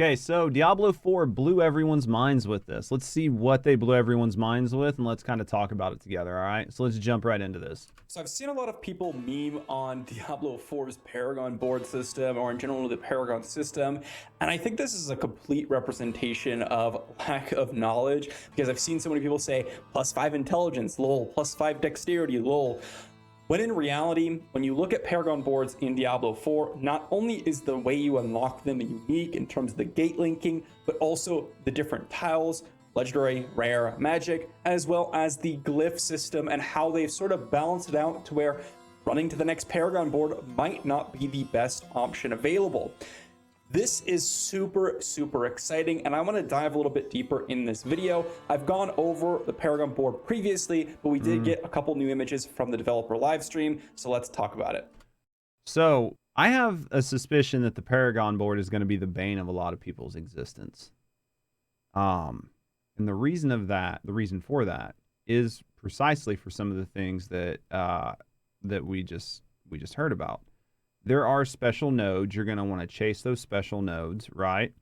Okay, so Diablo 4 blew everyone's minds with this. Let's see what they blew everyone's minds with, and let's kind of talk about it together, all right? So let's jump right into this. So I've seen a lot of people meme on Diablo 4's Paragon board system, or in general the Paragon system, and I think this is a complete representation of lack of knowledge, because I've seen so many people say +5 intelligence, lol, +5 dexterity, lol. When in reality, when you look at Paragon boards in Diablo 4, not only is the way you unlock them unique in terms of the gate linking, but also the different tiles, legendary, rare, magic, as well as the glyph system and how they've sort of balanced it out to where running to the next Paragon board might not be the best option available. This is super exciting, and I want to dive a little bit deeper in this video. I've gone over the Paragon board previously, but we did get a couple new images from the developer live stream, so let's talk about it. So I have a suspicion that the Paragon board is going to be the bane of a lot of people's existence. And the reason for that is precisely for some of the things that that we just heard about. There are special nodes. You're going to want to chase those special nodes, right?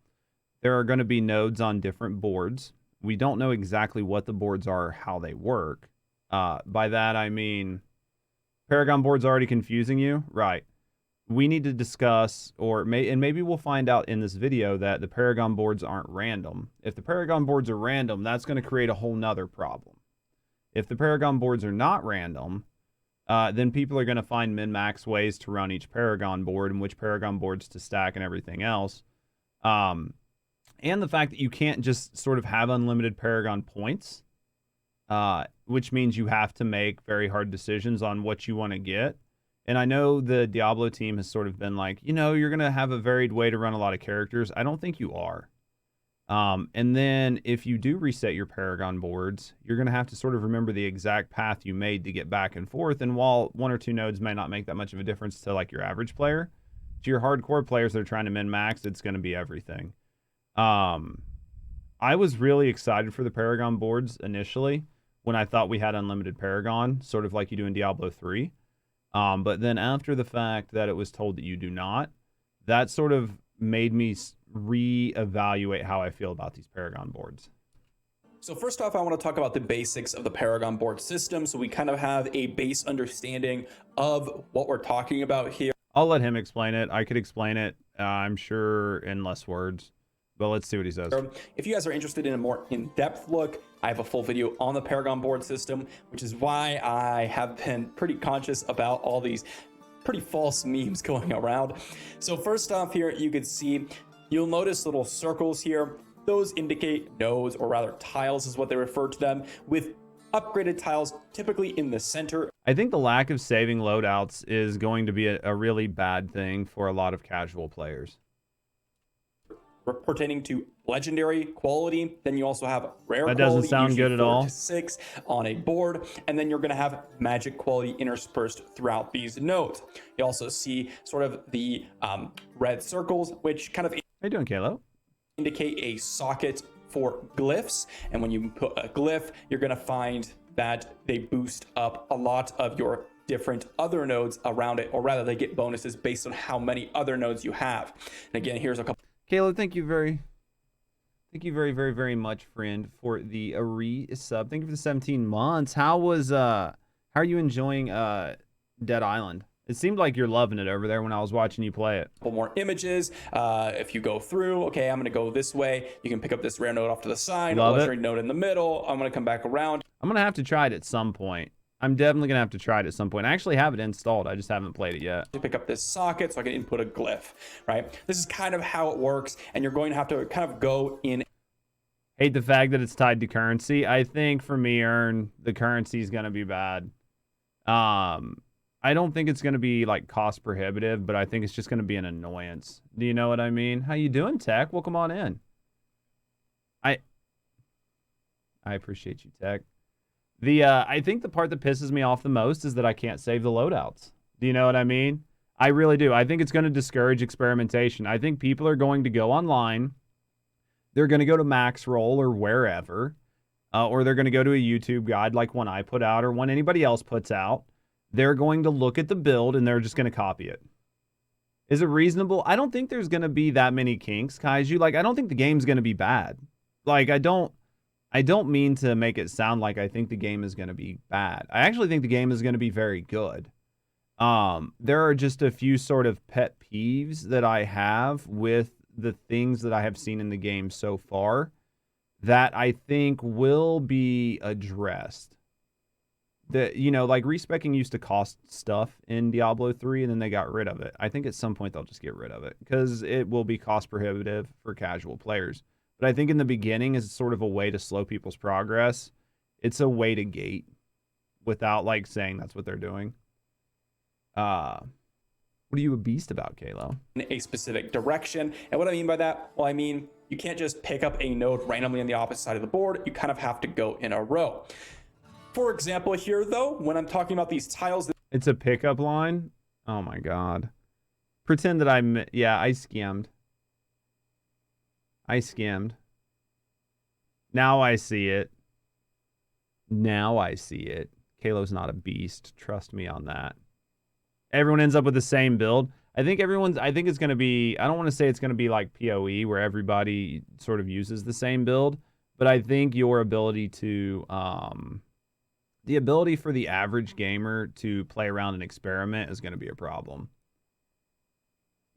There are going to be nodes on different boards. We don't know exactly what the boards are or how they work. By that, I mean, Paragon board's already confusing you, right? We need to discuss, and maybe we'll find out in this video that the Paragon boards aren't random. If the Paragon boards are random, that's going to create a whole nother problem. If the Paragon boards are not random, then people are going to find min-max ways to run each Paragon board and which Paragon boards to stack and everything else. And the fact that you can't just sort of have unlimited Paragon points, which means you have to make very hard decisions on what you want to get. And I know the Diablo team has sort of been like, you know, you're going to have a varied way to run a lot of characters. I don't think you are. And then if you do reset your Paragon boards, you're going to have to sort of remember the exact path you made to get back and forth. And while one or two nodes may not make that much of a difference to like your average player, to your hardcore players that are trying to min-max, it's going to be everything. I was really excited for the Paragon boards initially when I thought we had unlimited Paragon, sort of like you do in Diablo 3. But then after the fact that it was told that you do not, that sort of made me reevaluate how I feel about these Paragon boards. So first off, I want to talk about the basics of the Paragon board system, so we kind of have a base understanding of what we're talking about here. I'll let him explain it. I could explain it, I'm sure, in less words. But let's see what he says. If you guys are interested in a more in-depth look, I have a full video on the Paragon board system, which is why I have been pretty conscious about all these pretty false memes going around. So first off here, you can see, you'll notice little circles here. Those indicate nodes, or rather tiles is what they refer to them, with upgraded tiles typically in the center. I think the lack of saving loadouts is going to be a really bad thing for a lot of casual players. Pertaining to legendary quality, then you also have rare that quality. Doesn't sound good at 4 all. to 6 on a board, and then you're going to have magic quality interspersed throughout these nodes. You also see sort of the red circles, which kind of How you doing, Kalo? indicate a socket for glyphs, and when you put a glyph, you're going to find that they boost up a lot of your different other nodes around it, or rather they get bonuses based on how many other nodes you have. And again, here's a couple. Caleb, thank you very much, friend, for the sub. Thank you for the 17 months. How are you enjoying Dead Island? It seemed like you're loving it over there when I was watching you play it. Couple more images. If you go through, okay, I'm gonna go this way. You can pick up this rare node off to the side, a legendary node in the middle. I'm gonna come back around. I'm gonna have to try it at some point. I'm definitely going to have to try it at some point. I actually have it installed. I just haven't played it yet. To pick up this socket so I can input a glyph, right? This is kind of how it works, and you're going to have to kind of go in. Hate the fact that it's tied to currency. I think for me, the currency is going to be bad. I don't think it's going to be like cost prohibitive, but I think it's just going to be an annoyance. Do you know what I mean? How you doing, Tech? Welcome on in. I appreciate you, Tech. I think the part that pisses me off the most is that I can't save the loadouts. Do you know what I mean? I really do. I think it's going to discourage experimentation. I think people are going to go online. They're going to go to Maxroll or wherever, or they're going to go to a YouTube guide like one I put out or one anybody else puts out. They're going to look at the build and they're just going to copy it. Is it reasonable? I don't think there's gonna be that many kinks, Kaiju. Like, I don't think the game's gonna be bad. Like, I don't mean to make it sound like I think the game is gonna be bad. I actually think the game is gonna be very good. There are just a few sort of pet peeves that I have with the things that I have seen in the game so far that I think will be addressed. Like respeccing used to cost stuff in Diablo 3 and then they got rid of it. I think at some point they'll just get rid of it because it will be cost prohibitive for casual players. But I think in the beginning is sort of a way to slow people's progress. It's a way to gate without like saying that's what they're doing. What are you a beast about, Kalo? In a specific direction. And what I mean by that, well, I mean, you can't just pick up a node randomly on the opposite side of the board. You kind of have to go in a row. For example, here though, when I'm talking about these tiles, it's a pickup line. Oh my god! Pretend that I skimmed. I skimmed. Now I see it. Now I see it. Kalo's not a beast. Trust me on that. Everyone ends up with the same build. I think it's going to be, I don't want to say it's going to be like PoE where everybody sort of uses the same build, but I think your ability to, the ability for the average gamer to play around and experiment is going to be a problem.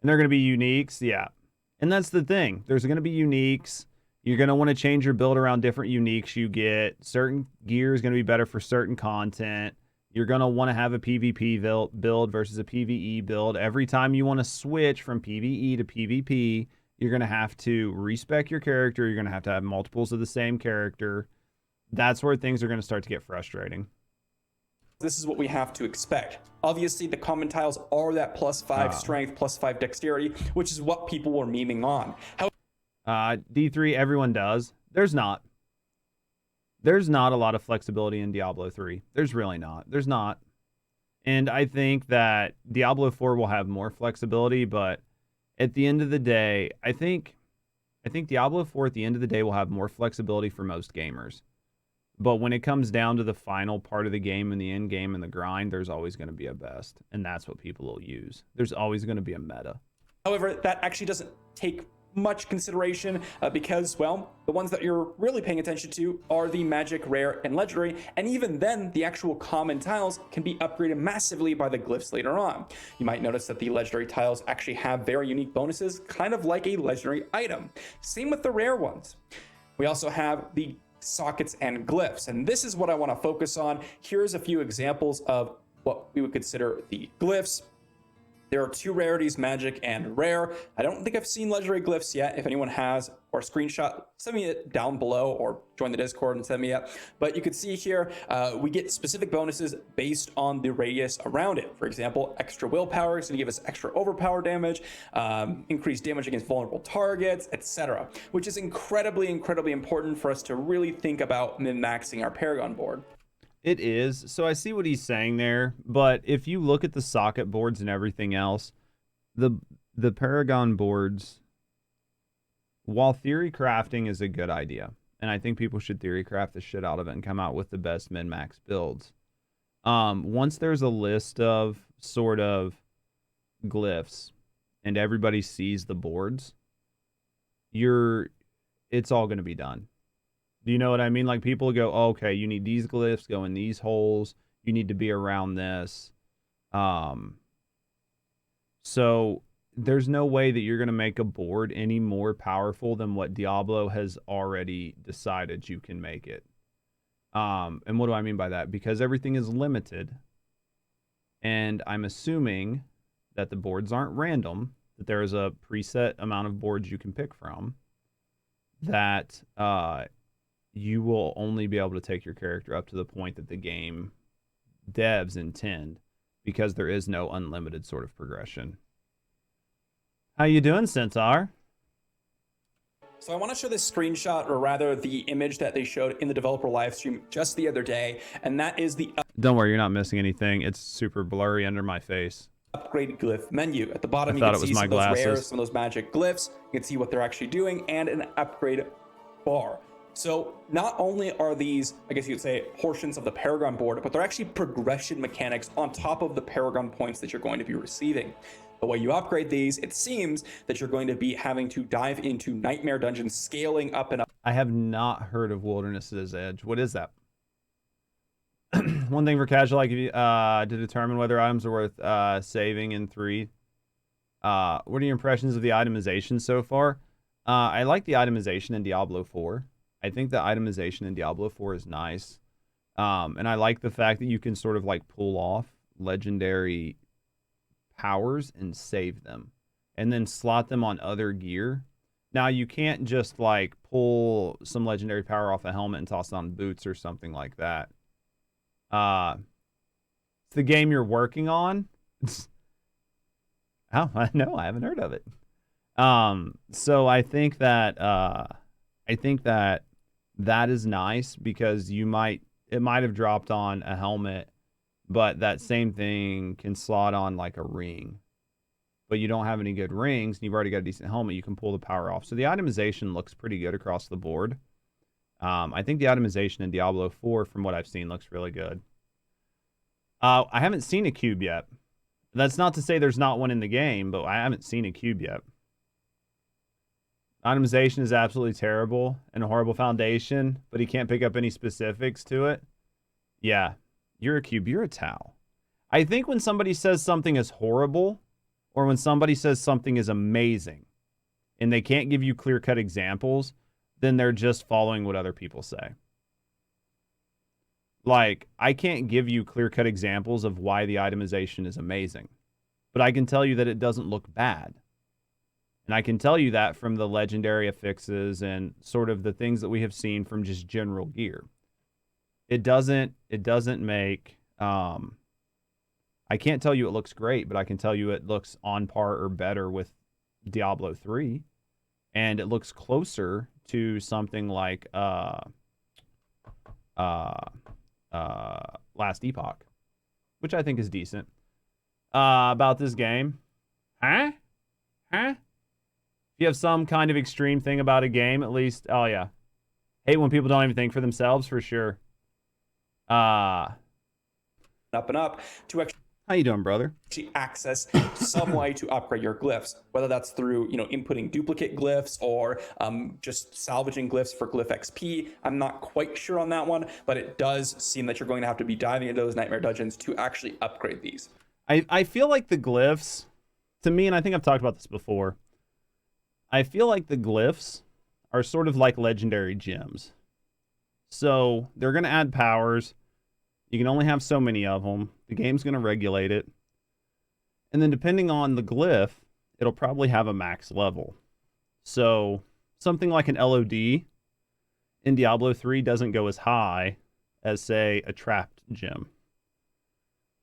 And they're going to be uniques, yeah. And that's the thing. There's going to be uniques. You're going to want to change your build around different uniques you get. Certain gear is going to be better for certain content. You're going to want to have a PvP build versus a PvE build. Every time you want to switch from PvE to PvP, you're going to have to respec your character. You're going to have multiples of the same character. That's where things are going to start to get frustrating. This is what we have to expect. Obviously, the common tiles are that +5 strength, +5 dexterity, which is what people were memeing on. D3, everyone does. There's not a lot of flexibility in Diablo 3. There's really not. There's not. And I think that Diablo 4 will have more flexibility, but at the end of the day, I think Diablo 4 at the end of the day will have more flexibility for most gamers. But when it comes down to the final part of the game and the end game and the grind, there's always going to be a best. And that's what people will use. There's always going to be a meta. However, that actually doesn't take much consideration because, well, the ones that you're really paying attention to are the magic, rare, and legendary, and even then the actual common tiles can be upgraded massively by the glyphs later on. You might notice that the legendary tiles actually have very unique bonuses, kind of like a legendary item. Same with the rare ones. We also have the sockets and glyphs, and this is what I want to focus on. Here's a few examples of what we would consider the glyphs. There are two rarities, magic and rare. I don't think I've seen legendary glyphs yet. If anyone has, or screenshot, send me it down below or join the Discord and send me it. But you can see here, we get specific bonuses based on the radius around it. For example, extra willpower is going to give us extra overpower damage, increased damage against vulnerable targets, etc. Which is incredibly, incredibly important for us to really think about min-maxing our Paragon board. It is. So I see what he's saying there, but if you look at the socket boards and everything else, the Paragon boards, while theory crafting is a good idea, and I think people should theory craft the shit out of it and come out with the best min-max builds. Once there's a list of sort of glyphs and everybody sees the boards, it's all going to be done. Do you know what I mean? Like people go, oh, okay, you need these glyphs, go in these holes. You need to be around this. So there's no way that you're going to make a board any more powerful than what Diablo has already decided you can make it. And what do I mean by that? Because everything is limited. And I'm assuming that the boards aren't random, that there is a preset amount of boards you can pick from, that you will only be able to take your character up to the point that the game devs intend, because there is no unlimited sort of progression. How you doing, Centaur? So I want to show this screenshot, or rather the image that they showed in the developer live stream just the other day, and that is the Don't worry, you're not missing anything. It's super blurry under my face. Upgrade glyph menu. At the bottom, you thought can it was see my some of those glasses. rares, some of those magic glyphs. You can see what they're actually doing, and an upgrade bar. So not only are these, I guess you could say, portions of the Paragon board, but they're actually progression mechanics on top of the Paragon points that you're going to be receiving. The way you upgrade these, it seems that you're going to be having to dive into Nightmare Dungeons, scaling up and up. I have not heard of Wilderness's Edge. What is that? One thing for casual, like, to determine whether items are worth saving in 3. What are your impressions of the itemization so far? I like the itemization in Diablo 4. I think the itemization in Diablo 4 is nice. And I like the fact that you can sort of like pull off legendary powers and save them and then slot them on other gear. Now, you can't just like pull some legendary power off a helmet and toss it on boots or something like that. It's the game you're working on. Oh, I know, I haven't heard of it. So I think that that is nice because it might have dropped on a helmet, but that same thing can slot on like a ring. But you don't have any good rings, and you've already got a decent helmet, you can pull the power off. So the itemization looks pretty good across the board. I think the itemization in Diablo 4, from what I've seen, looks really good. I haven't seen a cube yet. That's not to say there's not one in the game, but I haven't seen a cube yet. Itemization is absolutely terrible and a horrible foundation, but he can't pick up any specifics to it. Yeah, you're a cube, you're a Tau. I think when somebody says something is horrible, or when somebody says something is amazing, and they can't give you clear-cut examples, then they're just following what other people say. Like, I can't give you clear-cut examples of why the itemization is amazing, but I can tell you that it doesn't look bad. And I can tell you that from the legendary affixes and sort of the things that we have seen from just general gear. It doesn't make, I can't tell you it looks great, but I can tell you it looks on par or better with Diablo 3. And it looks closer to something like Last Epoch, which I think is decent. About this game. Huh? If you have some kind of extreme thing about a game, at least, oh yeah. Hate when people don't even think for themselves, for sure. Up and up to actually How you doing, brother? access some way to upgrade your glyphs, whether that's through inputting duplicate glyphs or just salvaging glyphs for glyph XP. I'm not quite sure on that one, but it does seem that you're going to have to be diving into those nightmare dungeons to actually upgrade these. I feel like the glyphs, to me, and I think I've talked about this before, I feel like the glyphs are sort of like legendary gems. So they're going to add powers. You can only have so many of them. The game's going to regulate it. And then depending on the glyph, it'll probably have a max level. So something like an LOD in Diablo 3 doesn't go as high as, say, a trapped gem.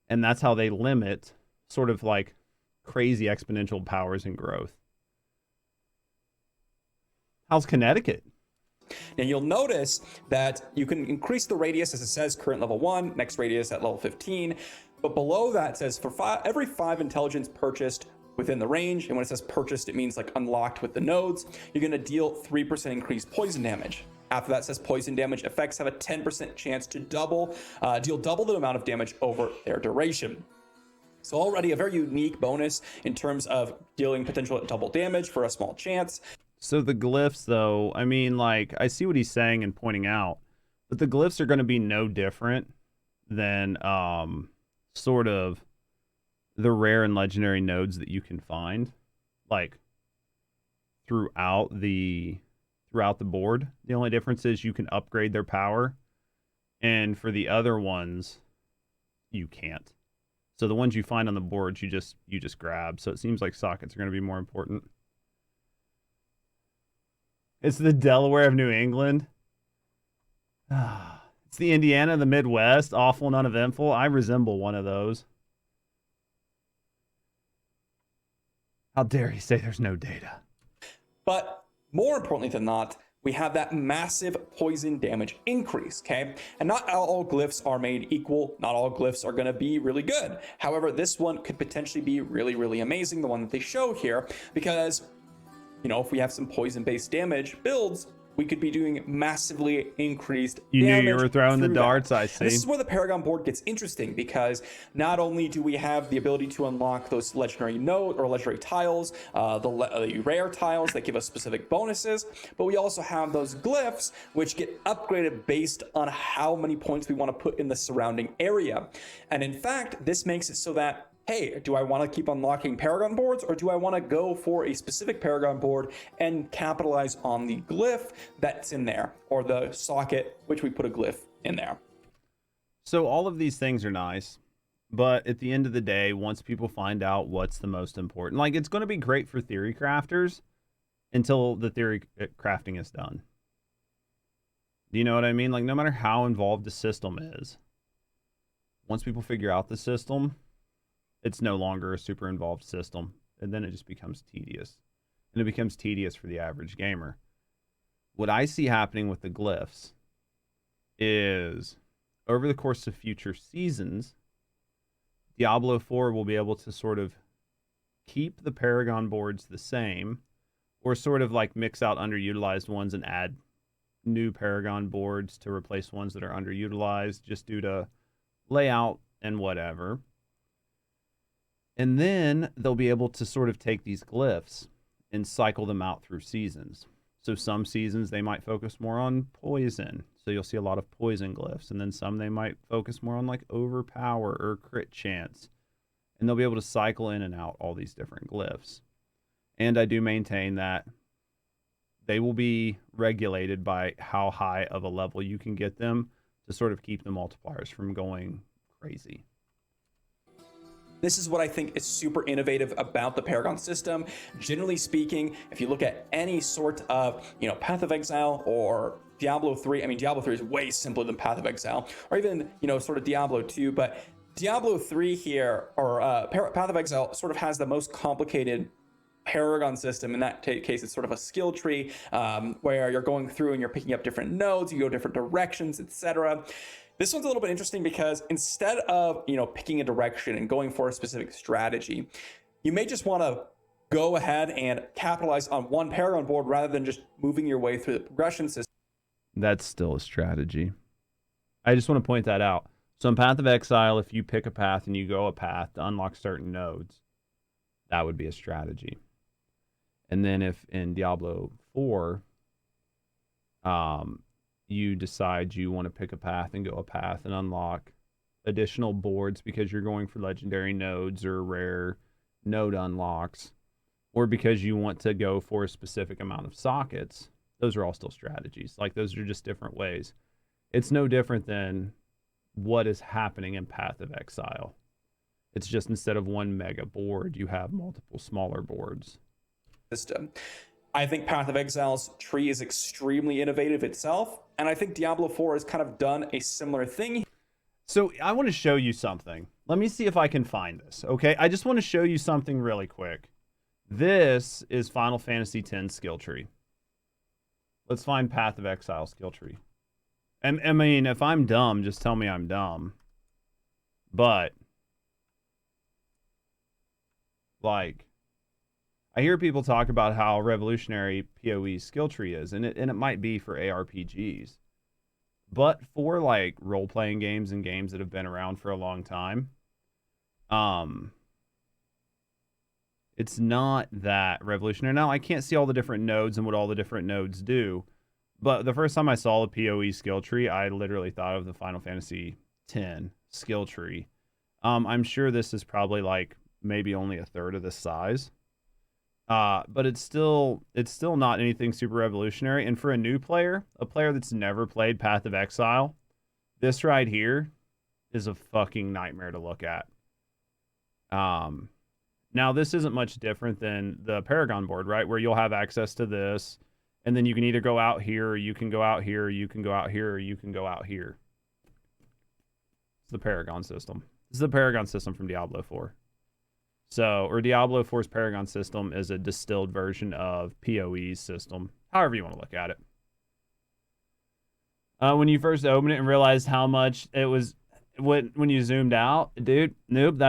And that's how they limit sort of like crazy exponential powers and growth. How's Connecticut? Now you'll notice that you can increase the radius, as it says current level 1, next radius at level 15, but below that it says for every 5 intelligence purchased within the range, and when it says purchased, it means like unlocked with the nodes, you're going to deal 3% increased poison damage. After that, it says poison damage effects have a 10% chance to deal double the amount of damage over their duration. So already a very unique bonus in terms of dealing potential double damage for a small chance. So the glyphs, though, I mean, like, I see what he's saying and pointing out, but the glyphs are going to be no different than sort of the rare and legendary nodes that you can find, like, throughout the board. The only difference is you can upgrade their power, and for the other ones, you can't. So the ones you find on the board, you just grab. So it seems like sockets are going to be more important. It's the Delaware of New England. It's the Indiana of the Midwest. Awful and uneventful. I resemble one of those. How dare he say there's no data? But more importantly than that, we have that massive poison damage increase, okay? And not all glyphs are made equal. Not all glyphs are going to be really good. However, this one could potentially be really, really amazing, the one that they show here, because if we have some poison-based damage builds, we could be doing massively increased You knew damage you were throwing the through darts, that. I And see. this is where the Paragon board gets interesting, because not only do we have the ability to unlock those legendary node or legendary tiles, the rare tiles that give us specific bonuses, but we also have those glyphs which get upgraded based on how many points we want to put in the surrounding area. And in fact, this makes it so that, hey, do I want to keep unlocking Paragon boards, or do I want to go for a specific Paragon board and capitalize on the glyph that's in there, or the socket which we put a glyph in there? So all of these things are nice, but at the end of the day, once people find out what's the most important, like, it's going to be great for theory crafters until the theory crafting is done. Do you know what I mean? Like, no matter how involved the system is, once people figure out the system, it's no longer a super involved system, and then it just becomes tedious. And it becomes tedious for the average gamer. What I see happening with the glyphs is, over the course of future seasons, Diablo 4 will be able to sort of keep the Paragon boards the same, or sort of like mix out underutilized ones and add new Paragon boards to replace ones that are underutilized just due to layout and whatever. And then they'll be able to sort of take these glyphs and cycle them out through seasons. So some seasons they might focus more on poison. So you'll see a lot of poison glyphs. And then some they might focus more on like overpower or crit chance. And they'll be able to cycle in and out all these different glyphs. And I do maintain that they will be regulated by how high of a level you can get them to sort of keep the multipliers from going crazy. This is what I think is super innovative about the Paragon system. Generally speaking, if you look at any sort of, Path of Exile or Diablo 3, I mean, Diablo 3 is way simpler than Path of Exile, or even, sort of Diablo 2, but Diablo 3 here, or Path of Exile, sort of has the most complicated Paragon system. In that case, it's sort of a skill tree where you're going through and you're picking up different nodes, you go different directions, etc. This one's a little bit interesting because instead of, picking a direction and going for a specific strategy, you may just want to go ahead and capitalize on one Paragon board rather than just moving your way through the progression system. That's still a strategy. I just want to point that out. So in Path of Exile, if you pick a path and you go a path to unlock certain nodes, that would be a strategy. And then if in Diablo 4, you decide you want to pick a path and go a path and unlock additional boards because you're going for legendary nodes or rare node unlocks, or because you want to go for a specific amount of sockets, those are all still strategies. Like, those are just different ways. It's no different than what is happening in Path of Exile. It's just instead of one mega board, you have multiple smaller boards. System. I think Path of Exile's tree is extremely innovative itself, and I think Diablo 4 has kind of done a similar thing. So I want to show you something. Let me see if I can find this, okay? I just want to show you something really quick. This is Final Fantasy X skill tree. Let's find Path of Exile skill tree. And I mean, if I'm dumb, just tell me I'm dumb. But, like, I hear people talk about how revolutionary PoE skill tree is, and it might be for ARPGs. But for, like, role-playing games and games that have been around for a long time, it's not that revolutionary. Now, I can't see all the different nodes and what all the different nodes do, but the first time I saw the PoE skill tree, I literally thought of the Final Fantasy X skill tree. I'm sure this is probably, like, maybe only a third of this size. But it's still not anything super revolutionary. And for a new player, a player that's never played Path of Exile, this right here is a fucking nightmare to look at. Now this isn't much different than the Paragon board, right? Where you'll have access to this, and then you can either go out here, or you can go out here, or you can go out here, or you can go out here. It's the Paragon system. This is the Paragon system from Diablo 4. So, or Diablo 4's Paragon system is a distilled version of PoE's system, however you want to look at it. When you first opened it and realized how much it was, when you zoomed out, dude, nope,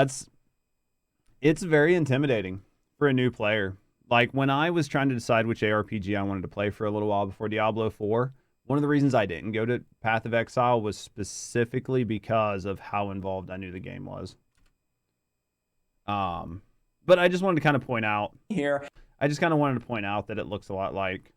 it's very intimidating for a new player. Like when I was trying to decide which ARPG I wanted to play for a little while before Diablo 4, one of the reasons I didn't go to Path of Exile was specifically because of how involved I knew the game was. But I just wanted to kind of point out here. I just kind of wanted to point out that it looks a lot like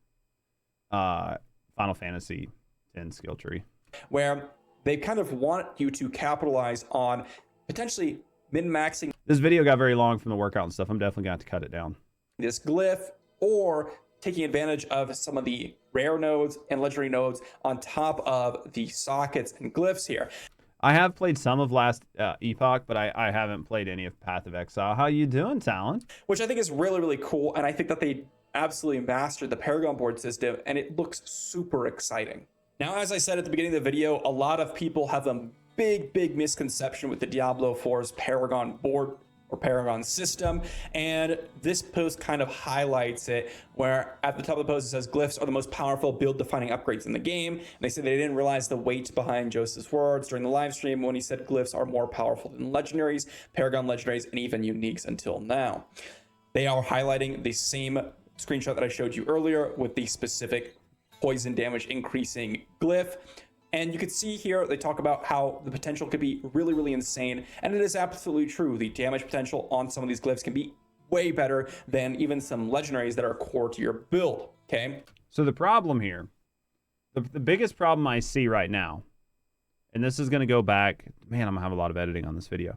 Final Fantasy X skill tree, where they kind of want you to capitalize on potentially min-maxing this video got very long from the workout and stuff. I'm definitely going to have to cut it down. this glyph, or taking advantage of some of the rare nodes and legendary nodes on top of the sockets and glyphs here. I have played some of Last Epoch, but I haven't played any of Path of Exile. How you doing, Talon? Which I think is really, really cool, and I think that they absolutely mastered the Paragon board system, and it looks super exciting. Now, as I said at the beginning of the video, a lot of people have a big misconception with the Diablo 4's Paragon board or Paragon system, and this post kind of highlights it, where at the top of the post it says glyphs are the most powerful build-defining upgrades in the game, and they say they didn't realize the weight behind Joseph's words during the live stream when he said glyphs are more powerful than legendaries, Paragon legendaries, and even uniques until now. They are highlighting the same screenshot that I showed you earlier with the specific poison damage increasing glyph. And you can see here, they talk about how the potential could be really insane. And it is absolutely true. The damage potential on some of these glyphs can be way better than even some legendaries that are core to your build, okay? So the problem here, the biggest problem I see right now, and this is going to go back, man, I'm going to have a lot of editing on this video.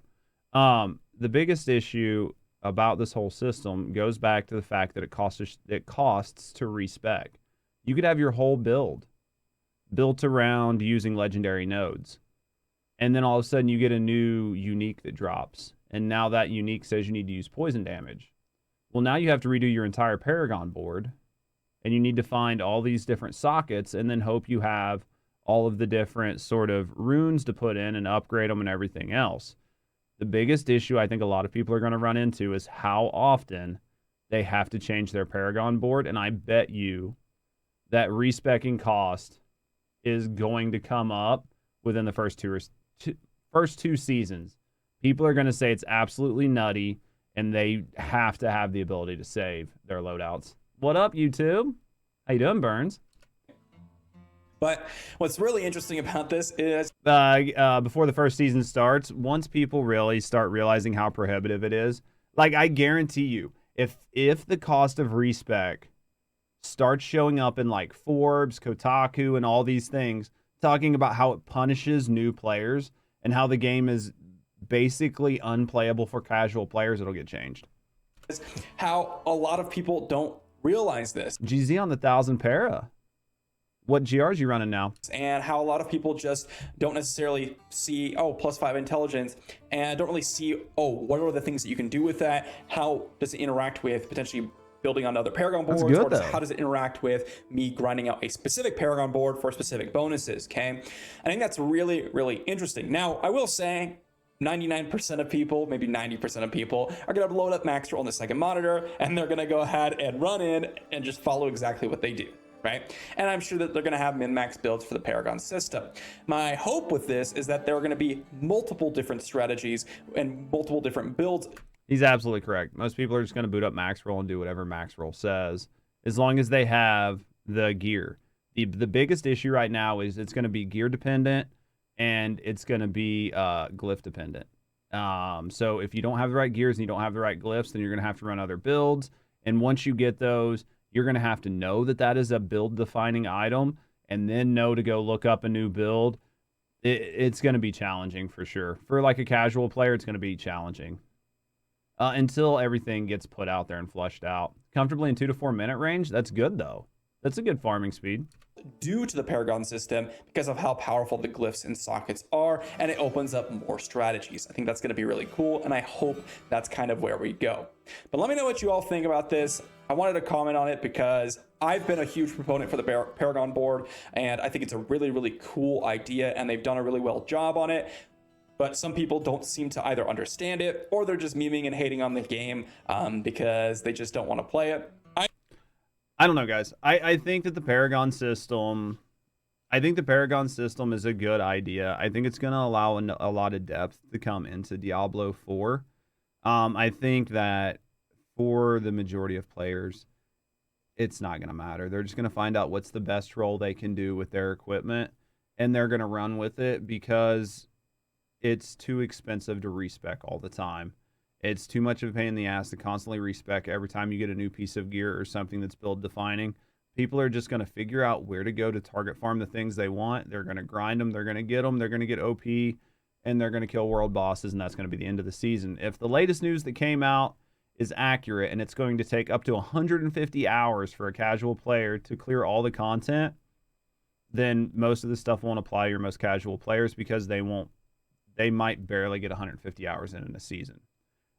The biggest issue about this whole system goes back to the fact that it costs to respec. You could have your whole build built around using legendary nodes, and then all of a sudden you get a new unique that drops, and now that unique says you need to use poison damage. Well, now you have to redo your entire Paragon board, and you need to find all these different sockets and then hope you have all of the different sort of runes to put in and upgrade them and everything else. The biggest issue I think a lot of people are going to run into is how often they have to change their Paragon board, and I bet you that respecking cost is going to come up within the first two seasons. People are going to say it's absolutely nutty, and they have to have the ability to save their loadouts. What up, YouTube? How you doing, Burns? But what's really interesting about this is before the first season starts, once people really start realizing how prohibitive it is, like I guarantee you, if the cost of respec starts showing up in like Forbes, Kotaku, and all these things, talking about how it punishes new players and how the game is basically unplayable for casual players, it'll get changed. how a lot of people don't realize this. GZ on the 1,000 para. What GRs you running now? And how a lot of people just don't necessarily see, oh, +5 intelligence, and don't really see, oh, what are the things that you can do with that? How does it interact with potentially building on other Paragon boards? That's good, or how does it interact with me grinding out a specific Paragon board for specific bonuses, okay? I think that's really interesting. Now, I will say 99% of people, maybe 90% of people, are going to load up max roll on the second monitor, and they're going to go ahead and run in and just follow exactly what they do, right? And I'm sure that they're going to have min-max builds for the Paragon system. My hope with this is that there are going to be multiple different strategies and multiple different builds. He's absolutely correct. Most people are just going to boot up max roll and do whatever max roll says, as long as they have the gear. The biggest issue right now is it's going to be gear dependent, and it's going to be glyph dependent. So if you don't have the right gears and you don't have the right glyphs, then you're going to have to run other builds. And once you get those, you're going to have to know that that is a build defining item, and then know to go look up a new build. It's going to be challenging for sure. For like a casual player, it's going to be challenging. Until everything gets put out there and flushed out. Comfortably in 2 to 4 minute range, that's good though. That's a good farming speed. Due to the Paragon system, because of how powerful the glyphs and sockets are, and it opens up more strategies. I think that's going to be really cool, and I hope that's kind of where we go. But let me know what you all think about this. I wanted to comment on it because I've been a huge proponent for the Paragon board, and I think it's a really cool idea, and they've done a really well job on it. But some people don't seem to either understand it, or they're just memeing and hating on the game because they just don't want to play it. I don't know, guys. I think that the Paragon system, is a good idea. I think it's going to allow a lot of depth to come into Diablo 4. I think that for the majority of players, it's not going to matter. They're just going to find out what's the best role they can do with their equipment, and they're going to run with it because it's too expensive to respec all the time. It's too much of a pain in the ass to constantly respec every time you get a new piece of gear or something that's build defining. People are just going to figure out where to go to target farm the things they want. They're going to grind them. They're going to get them. They're going to get OP, and they're going to kill world bosses, and that's going to be the end of the season. If the latest news that came out is accurate and it's going to take up to 150 hours for a casual player to clear all the content, then most of this stuff won't apply to your most casual players because they might barely get 150 hours in a season.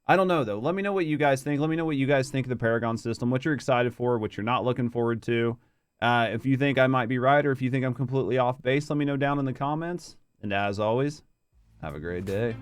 I don't know, though. Let me know what you guys think. Let me know what you guys think of the Paragon system, what you're excited for, what you're not looking forward to. If you think I might be right or if you think I'm completely off base, let me know down in the comments. And as always, have a great day.